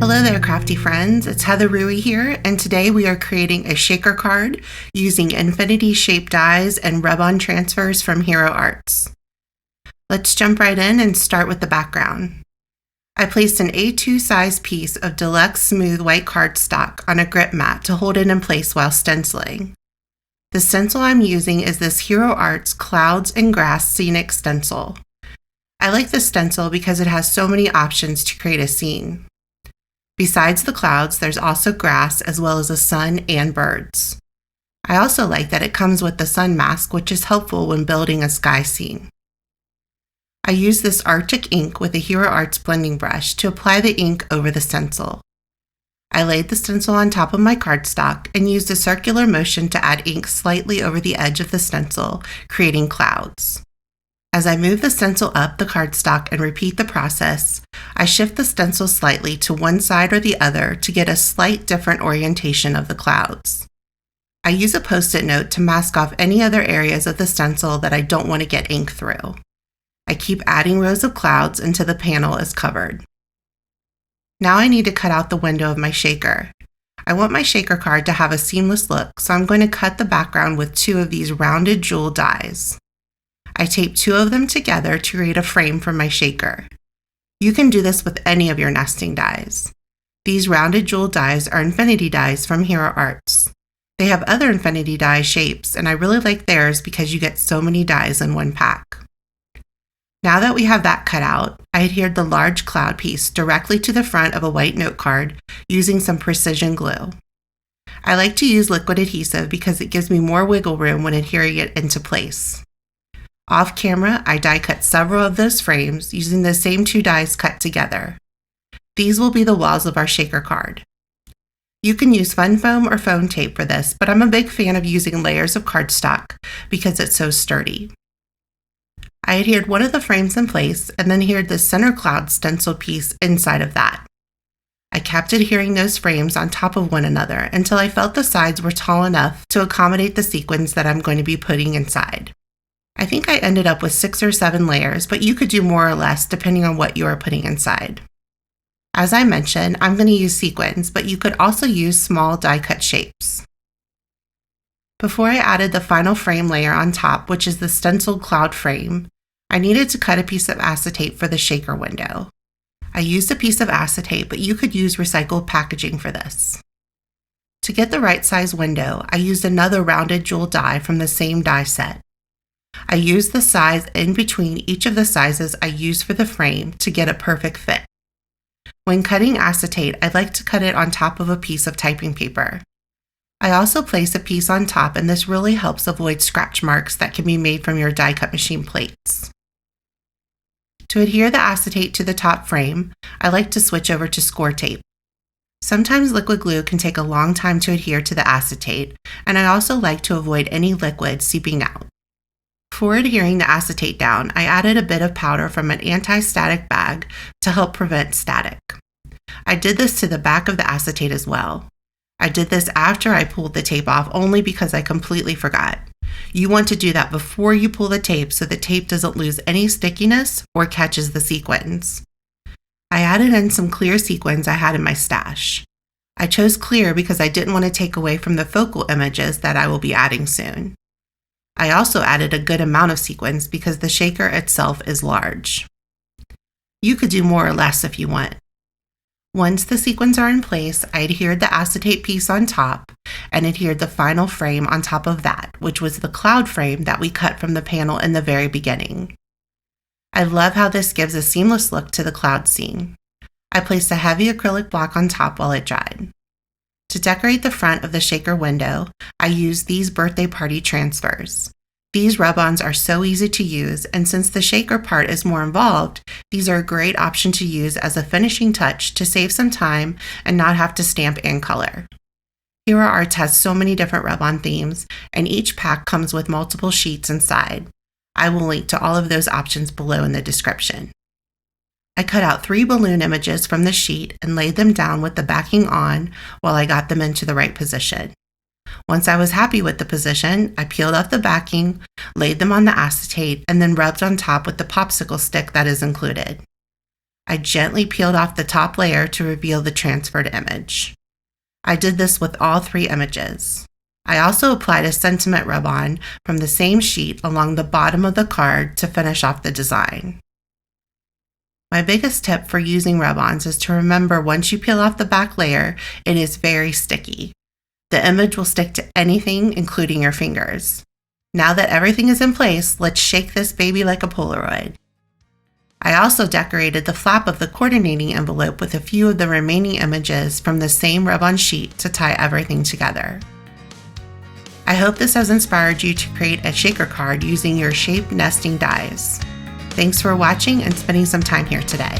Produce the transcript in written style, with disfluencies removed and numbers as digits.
Hello there, crafty friends. It's Heather Rui here, and today we are creating a shaker card using infinity shape dies and rub-on transfers from Hero Arts. Let's jump right in and start with the background. I placed an A2 size piece of Deluxe smooth white cardstock on a grip mat to hold it in place while stenciling. The stencil I'm using is this Hero Arts Clouds and Grass Scenic stencil. I like this stencil because it has so many options to create a scene. Besides the clouds, there's also grass as well as the sun and birds. I also like that it comes with the sun mask, which is helpful when building a sky scene. I use this Arctic ink with a Hero Arts blending brush to apply the ink over the stencil. I laid the stencil on top of my cardstock and used a circular motion to add ink slightly over the edge of the stencil, creating clouds. As I move the stencil up the cardstock and repeat the process, I shift the stencil slightly to one side or the other to get a slight different orientation of the clouds. I use a Post-it note to mask off any other areas of the stencil that I don't want to get ink through. I keep adding rows of clouds until the panel is covered. Now I need to cut out the window of my shaker. I want my shaker card to have a seamless look, so I'm going to cut the background with two of these rounded jewel dies. I tape two of them together to create a frame for my shaker. You can do this with any of your nesting dies. These rounded jewel dies are infinity dies from Hero Arts. They have other infinity die shapes, and I really like theirs because you get so many dies in one pack. Now that we have that cut out, I adhered the large cloud piece directly to the front of a white note card using some precision glue. I like to use liquid adhesive because it gives me more wiggle room when adhering it into place. Off camera, I die cut several of those frames using the same two dies cut together. These will be the walls of our shaker card. You can use fun foam or foam tape for this, but I'm a big fan of using layers of cardstock because it's so sturdy. I adhered one of the frames in place and then adhered the center cloud stencil piece inside of that. I kept adhering those frames on top of one another until I felt the sides were tall enough to accommodate the sequins that I'm going to be putting inside. I think I ended up with 6 or 7 layers, but you could do more or less depending on what you are putting inside. As I mentioned, I'm going to use sequins, but you could also use small die-cut shapes. Before I added the final frame layer on top, which is the stenciled cloud frame, I needed to cut a piece of acetate for the shaker window. I used a piece of acetate, but you could use recycled packaging for this. To get the right size window, I used another rounded jewel die from the same die set. I used the size in between each of the sizes I used for the frame to get a perfect fit. When cutting acetate, I like to cut it on top of a piece of typing paper. I also place a piece on top, and this really helps avoid scratch marks that can be made from your die cut machine plates. To adhere the acetate to the top frame, I like to switch over to score tape. Sometimes liquid glue can take a long time to adhere to the acetate, and I also like to avoid any liquid seeping out. For adhering the acetate down, I added a bit of powder from an anti-static bag to help prevent static. I did this to the back of the acetate as well. I did this after I pulled the tape off only because I completely forgot. You want to do that before you pull the tape so the tape doesn't lose any stickiness or catches the sequins. I added in some clear sequins I had in my stash. I chose clear because I didn't want to take away from the focal images that I will be adding soon. I also added a good amount of sequins because the shaker itself is large. You could do more or less if you want. Once the sequins are in place, I adhered the acetate piece on top and adhered the final frame on top of that, which was the cloud frame that we cut from the panel in the very beginning. I love how this gives a seamless look to the cloud scene. I placed a heavy acrylic block on top while it dried. To decorate the front of the shaker window, I used these birthday party transfers. These rub-ons are so easy to use, and since the shaker part is more involved, these are a great option to use as a finishing touch to save some time and not have to stamp and color. Hero Arts has so many different rub-on themes, and each pack comes with multiple sheets inside. I will link to all of those options below in the description. I cut out 3 balloon images from the sheet and laid them down with the backing on while I got them into the right position. Once I was happy with the position, I peeled off the backing, laid them on the acetate, and then rubbed on top with the popsicle stick that is included. I gently peeled off the top layer to reveal the transferred image. I did this with all 3 images. I also applied a sentiment rub-on from the same sheet along the bottom of the card to finish off the design. My biggest tip for using rub-ons is to remember once you peel off the back layer, it is very sticky. The image will stick to anything, including your fingers. Now that everything is in place, let's shake this baby like a Polaroid. I also decorated the flap of the coordinating envelope with a few of the remaining images from the same rub-on sheet to tie everything together. I hope this has inspired you to create a shaker card using your shape nesting dies. Thanks for watching and spending some time here today.